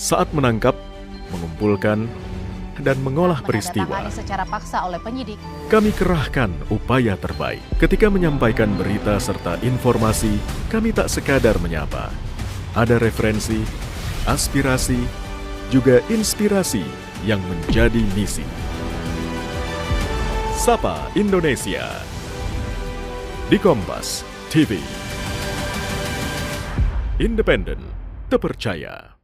Saat menangkap, mengumpulkan, dan mengolah peristiwa, Menandatangani secara paksa oleh penyidik. kami kerahkan upaya terbaik. Ketika menyampaikan berita serta informasi, kami tak sekadar menyapa. Ada referensi, aspirasi, juga inspirasi yang menjadi misi. Sapa Indonesia di Kompas TV. Independen, terpercaya.